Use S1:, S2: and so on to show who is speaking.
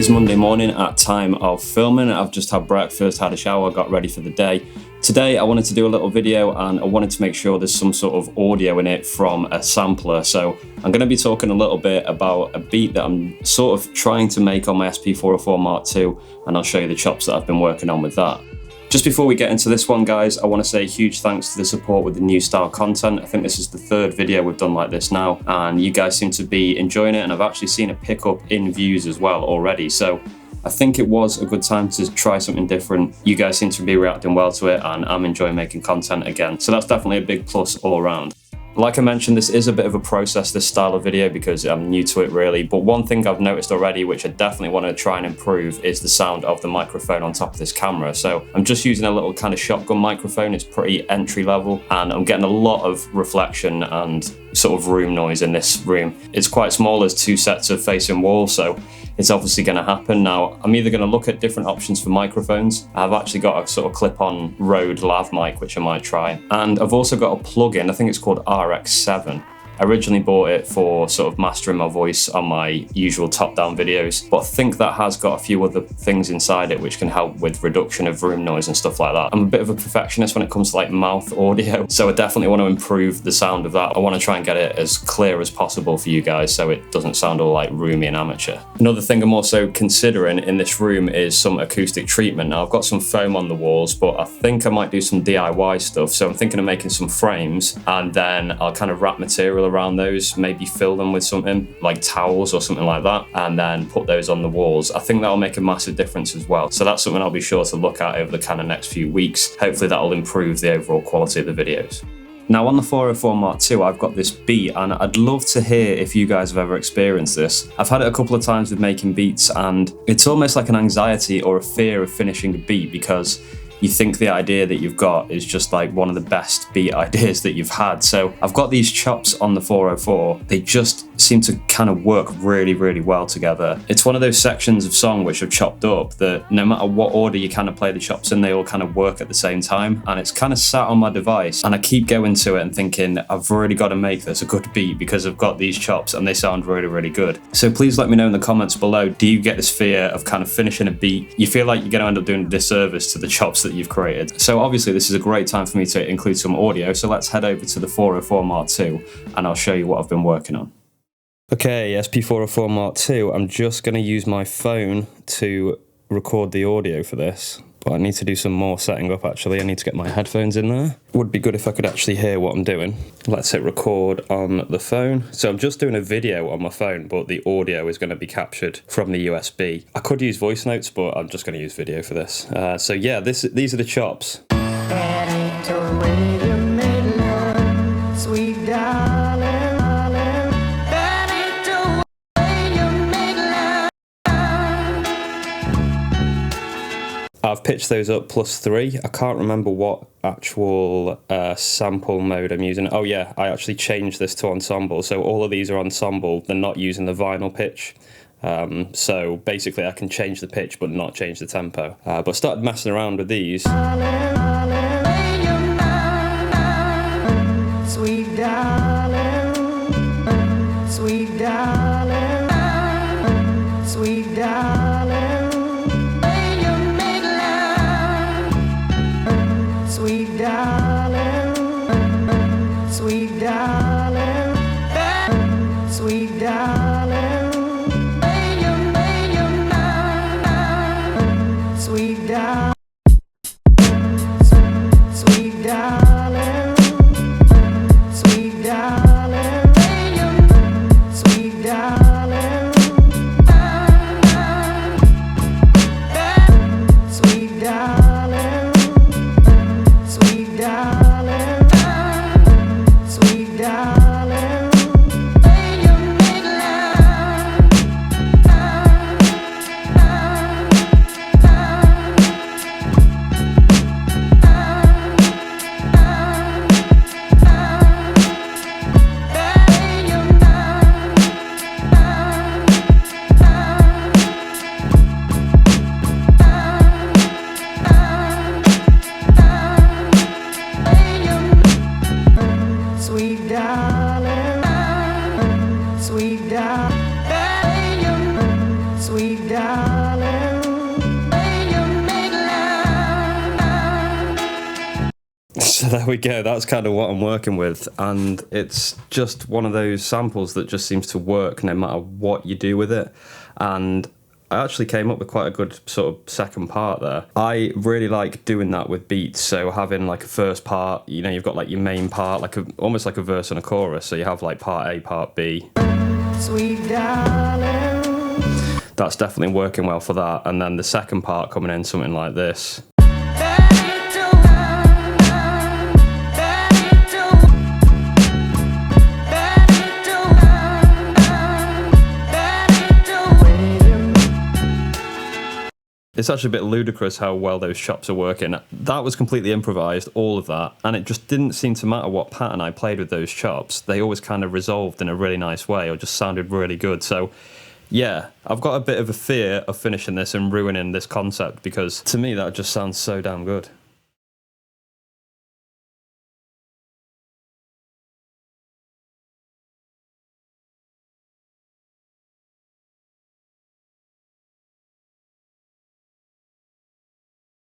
S1: is Monday morning at time of filming. I've just had breakfast, had a shower, got ready for the day. Today I wanted to do a little video and I wanted to make sure there's some sort of audio in it from a sampler. So I'm going to be talking a little bit about a beat that I'm sort of trying to make on my SP404 Mark II, and I'll show you the chops that I've been working on with that. Just before we get into this one, guys, I want to say a huge thanks to the support with the new style content. I think this is the third video we've done like this now, and you guys seem to be enjoying it, and I've actually seen a pickup in views as well already. So I think it was a good time to try something different. You guys seem to be reacting well to it, and I'm enjoying making content again. So that's definitely a big plus all around. Like I mentioned, this is a bit of a process, this style of video, because I'm new to it really. But one thing I've noticed already, which I definitely want to try and improve, is the sound of the microphone on top of this camera. So I'm just using a little kind of shotgun microphone. It's pretty entry level, and I'm getting a lot of reflection and sort of room noise in this room. It's quite small, there's two sets of facing walls, so it's obviously going to happen. Now, I'm either going to look at different options for microphones. I've actually got a sort of clip-on Rode lav mic, which I might try. And I've also got a plug-in, I think it's called RX7. I originally bought it for sort of mastering my voice on my usual top-down videos, but I think that has got a few other things inside it which can help with reduction of room noise and stuff like that. I'm a bit of a perfectionist when it comes to like mouth audio, so I definitely want to improve the sound of that. I want to try and get it as clear as possible for you guys so it doesn't sound all like roomy and amateur. Another thing I'm also considering in this room is some acoustic treatment. Now, I've got some foam on the walls, but I think I might do some DIY stuff, so I'm thinking of making some frames, and then I'll kind of wrap material around those, maybe fill them with something like towels or something like that, and then put those on the walls. I think that'll make a massive difference as well. So that's something I'll be sure to look at over the kind of next few weeks. Hopefully that'll improve the overall quality of the videos. Now, on the 404 Mark II, I've got this beat, and I'd love to hear if you guys have ever experienced this. I've had it a couple of times with making beats, and it's almost like an anxiety or a fear of finishing a beat, because you think the idea that you've got is just like one of the best beat ideas that you've had. So I've got these chops on the 404. They just seem to kind of work really, really well together. It's one of those sections of song which are chopped up that no matter what order you kind of play the chops in, they all kind of work at the same time. And it's kind of sat on my device, and I keep going to it and thinking, I've really got to make this a good beat because I've got these chops and they sound really, really good. So please let me know in the comments below, do you get this fear of kind of finishing a beat? You feel like you're going to end up doing a disservice to the chops that you've created. So obviously this is a great time for me to include some audio, so let's head over to the 404 Mark II and I'll show you what I've been working on. Okay, SP404 Mark II, I'm just going to use my phone to record the audio for this, but I need to do some more setting up actually. I need to get my headphones in there. Would be good if I could actually hear what I'm doing. Let's hit record on the phone. So I'm just doing a video on my phone, but the audio is going to be captured from the USB. I could use voice notes, but I'm just going to use video for this. So yeah, these are the chops. I've pitched those up +3. I can't remember what actual sample mode I'm using. Oh yeah, I actually changed this to ensemble. So all of these are ensemble. They're not using the vinyl pitch. So basically I can change the pitch but not change the tempo. But I started messing around with these. Sweet darling, sweet darling, sweet darling. Sweet darling, sweet darling, sweet darling, sweet darling, sweet darling, sweet darling, sweet darling, sweet darling. Sweet darling, sweet darling, sweet darling, sweet darling. So there we go, that's kind of what I'm working with, and it's just one of those samples that just seems to work no matter what you do with it. And I actually came up with quite a good sort of second part there. I really like doing that with beats, so having like a first part, you know, you've got like your main part, like almost like a verse and a chorus, so you have like part A, part B. Sweet darling. That's definitely working well for that, and then the second part coming in something like this. It's actually a bit ludicrous how well those chops are working. That was completely improvised, all of that, and it just didn't seem to matter what pattern I played with those chops. They always kind of resolved in a really nice way, or just sounded really good. So yeah, I've got a bit of a fear of finishing this and ruining this concept, because to me that just sounds so damn good.